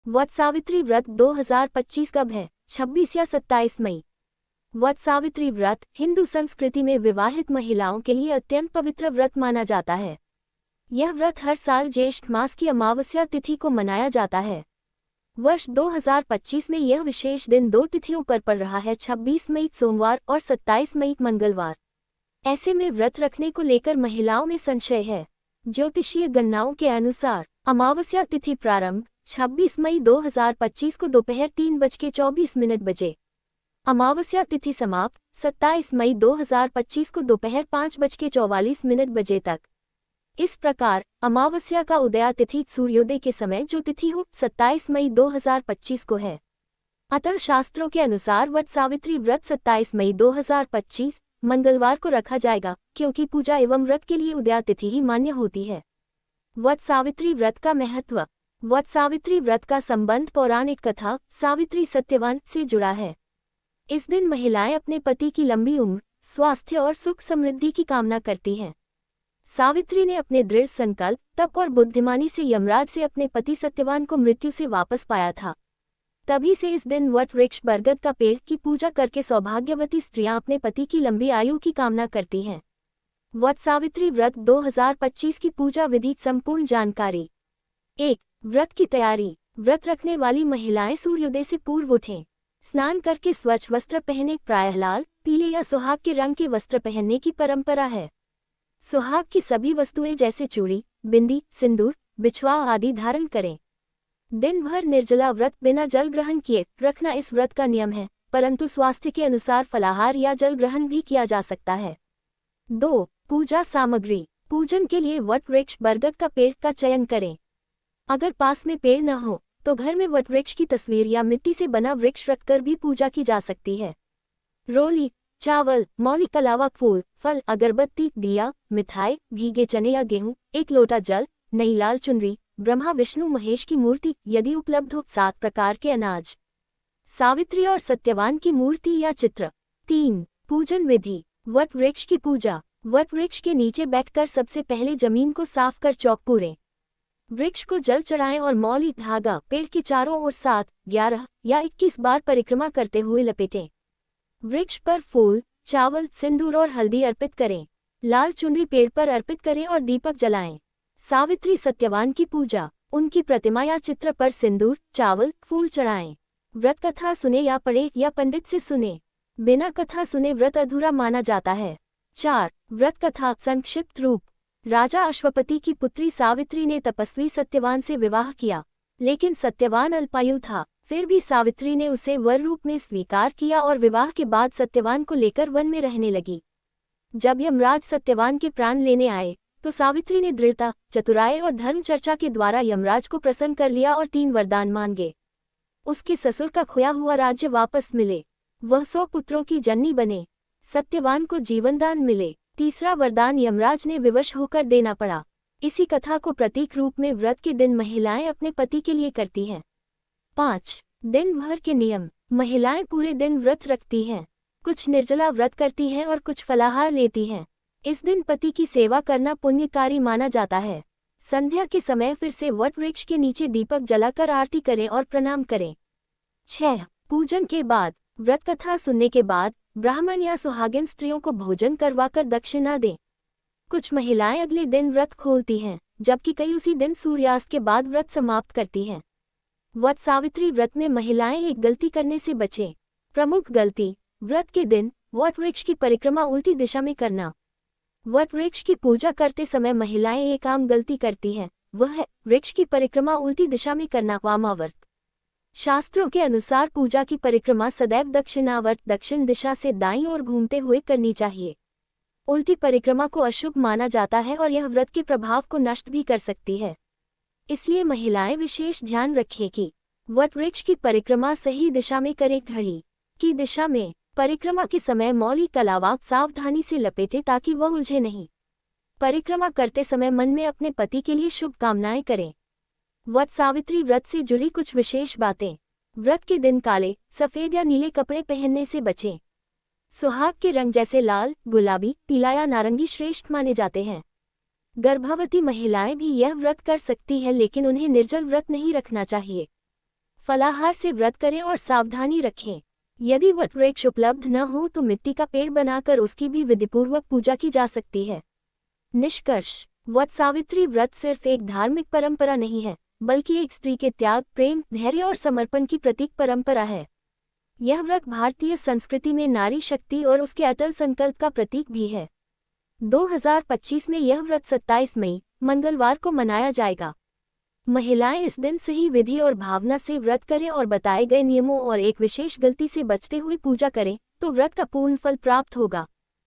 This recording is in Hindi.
वट सावित्री व्रत 2025 कब है? 26 या 27 मई। वट सावित्री व्रत हिंदू संस्कृति में विवाहित महिलाओं के लिए अत्यंत पवित्र व्रत माना जाता है। यह व्रत हर साल ज्येष्ठ मास की अमावस्या तिथि को मनाया जाता है। वर्ष 2025 में यह विशेष दिन दो तिथियों पर पड़ रहा है, 26 मई सोमवार और 27 मई मंगलवार। ऐसे में व्रत रखने को लेकर महिलाओं में संशय है। ज्योतिषीय गणनाओं के अनुसार अमावस्या तिथि प्रारंभ 26 मई 2025 को दोपहर 3:24 बजे। अमावस्या तिथि समाप्त 27 मई 2025 को दोपहर 5:44 बजे तक। इस प्रकार अमावस्या का उदया तिथि सूर्योदय के समय जो तिथि हो 27 मई 2025 को है। अतः शास्त्रों के अनुसार वट सावित्री व्रत 27 मई 2025 मंगलवार को रखा जाएगा, क्योंकि पूजा एवं व्रत के लिए उदया तिथि ही मान्य होती है। वट सावित्री व्रत का महत्व। वट सावित्री व्रत का संबंध पौराणिक कथा सावित्री सत्यवान से जुड़ा है। इस दिन महिलाएं अपने पति की लंबी उम्र, स्वास्थ्य और सुख समृद्धि की कामना करती हैं। सावित्री ने अपने दृढ़ संकल्प, तप और बुद्धिमानी से यमराज से अपने पति सत्यवान को मृत्यु से वापस पाया था। तभी से इस दिन वट वृक्ष बरगद का पेड़ की पूजा करके सौभाग्यवती स्त्रियां अपने पति की लंबी आयु की कामना करती हैं। वट सावित्री व्रत 2025 की पूजा विधि संपूर्ण जानकारी। 1. व्रत की तैयारी। व्रत रखने वाली महिलाएं सूर्योदय से पूर्व उठें, स्नान करके स्वच्छ वस्त्र पहने, प्रायः लाल, पीले या सुहाग के रंग के वस्त्र पहनने की परंपरा है। सुहाग की सभी वस्तुएं जैसे चूड़ी, बिंदी, सिंदूर, बिछुआ आदि धारण करें। दिन भर निर्जला व्रत बिना जल ग्रहण किए रखना इस व्रत का नियम है, परंतु स्वास्थ्य के अनुसार फलाहार या जल ग्रहण भी किया जा सकता है। 2. पूजा सामग्री। पूजन के लिए वट वृक्ष बरगद का पेड़ का चयन करें। अगर पास में पेड़ न हो तो घर में वट वृक्ष की तस्वीर या मिट्टी से बना वृक्ष रखकर भी पूजा की जा सकती है। रोली, चावल, मौली के अलावा फूल, फल, अगरबत्ती, दिया, मिठाई, भीगे चने या गेहूं, 1 लोटा जल, नई लाल चुनरी, ब्रह्मा विष्णु महेश की मूर्ति यदि उपलब्ध हो, 7 प्रकार के अनाज, सावित्री और सत्यवान की मूर्ति या चित्र। 3. पूजन विधि। वट वृक्ष की पूजा। वट वृक्ष के नीचे बैठकर सबसे पहले जमीन को साफ कर चौक पूरें। वृक्ष को जल चढ़ाएं और मौली धागा पेड़ के चारों ओर 7, 11 या 21 बार परिक्रमा करते हुए लपेटें। वृक्ष पर फूल, चावल, सिंदूर और हल्दी अर्पित करें। लाल चुनरी पेड़ पर अर्पित करें और दीपक जलाएं। सावित्री सत्यवान की पूजा। उनकी प्रतिमा या चित्र पर सिंदूर, चावल, फूल चढ़ाएं। व्रत कथा सुने या पढ़े या पंडित से सुने। बिना कथा सुने व्रत अधूरा माना जाता है। 4. व्रत कथा संक्षिप्त रूप। राजा अश्वपति की पुत्री सावित्री ने तपस्वी सत्यवान से विवाह किया, लेकिन सत्यवान अल्पायु था। फिर भी सावित्री ने उसे वर रूप में स्वीकार किया और विवाह के बाद सत्यवान को लेकर वन में रहने लगी। जब यमराज सत्यवान के प्राण लेने आए तो सावित्री ने दृढ़ता, चतुराई और धर्म चर्चा के द्वारा यमराज को प्रसन्न कर लिया और 3 वरदान मांगे। उसके ससुर का खोया हुआ राज्य वापस मिले, वह 100 पुत्रों की जननी बने, सत्यवान को जीवनदान मिले। तीसरा वरदान यमराज ने विवश होकर देना पड़ा। इसी कथा को प्रतीक रूप में व्रत के दिन महिलाएं अपने पति के लिए करती हैं। 5. दिन भर के नियम। महिलाएं पूरे दिन व्रत रखती हैं, कुछ निर्जला व्रत करती हैं और कुछ फलाहार लेती हैं। इस दिन पति की सेवा करना पुण्यकारी माना जाता है। संध्या के समय फिर से वट वृक्ष के नीचे दीपक जलाकर आरती करें और प्रणाम करें। 6. पूजन के बाद। व्रत कथा सुनने के बाद ब्राह्मण या सुहागिन स्त्रियों को भोजन करवाकर दक्षिणा दें। कुछ महिलाएं अगले दिन व्रत खोलती हैं, जबकि कई उसी दिन सूर्यास्त के बाद व्रत समाप्त करती हैं। वट सावित्री व्रत में महिलाएं एक गलती करने से बचें। प्रमुख गलती। व्रत के दिन वट वृक्ष की परिक्रमा उल्टी दिशा में करना। वट वृक्ष की पूजा करते समय महिलाएं एक आम गलती करती हैं, वह है वृक्ष की परिक्रमा उल्टी दिशा में करना, वामावर्त। शास्त्रों के अनुसार पूजा की परिक्रमा सदैव दक्षिणावर्त, दक्षिण दिशा से दाईं ओर घूमते हुए करनी चाहिए। उल्टी परिक्रमा को अशुभ माना जाता है और यह व्रत के प्रभाव को नष्ट भी कर सकती है। इसलिए महिलाएं विशेष ध्यान रखें कि वट वृक्ष की परिक्रमा सही दिशा में करें। घड़ी की दिशा में परिक्रमा के समय मौली का अलावा सावधानी से लपेटें ताकि वह उलझे नहीं। परिक्रमा करते समय मन में अपने पति के लिए शुभकामनाएं करें। वट सावित्री व्रत से जुड़ी कुछ विशेष बातें। व्रत के दिन काले, सफेद या नीले कपड़े पहनने से बचें। सुहाग के रंग जैसे लाल, गुलाबी, पीला या नारंगी श्रेष्ठ माने जाते हैं। गर्भवती महिलाएं भी यह व्रत कर सकती हैं, लेकिन उन्हें निर्जल व्रत नहीं रखना चाहिए। फलाहार से व्रत करें और सावधानी रखें। यदि वट वृक्ष उपलब्ध न हो तो मिट्टी का पेड़ बनाकर उसकी भी विधिपूर्वक पूजा की जा सकती है। निष्कर्ष, वट सावित्री व्रत सिर्फ एक धार्मिक परंपरा नहीं है, बल्कि एक स्त्री के त्याग, प्रेम, धैर्य और समर्पण की प्रतीक परंपरा है। यह व्रत भारतीय संस्कृति में नारी शक्ति और उसके अटल संकल्प का प्रतीक भी है। 2025 में यह व्रत 27 मई मंगलवार को मनाया जाएगा। महिलाएं इस दिन सही विधि और भावना से व्रत करें और बताए गए नियमों और एक विशेष गलती से बचते हुए पूजा करें तो व्रत का पूर्ण फल प्राप्त होगा।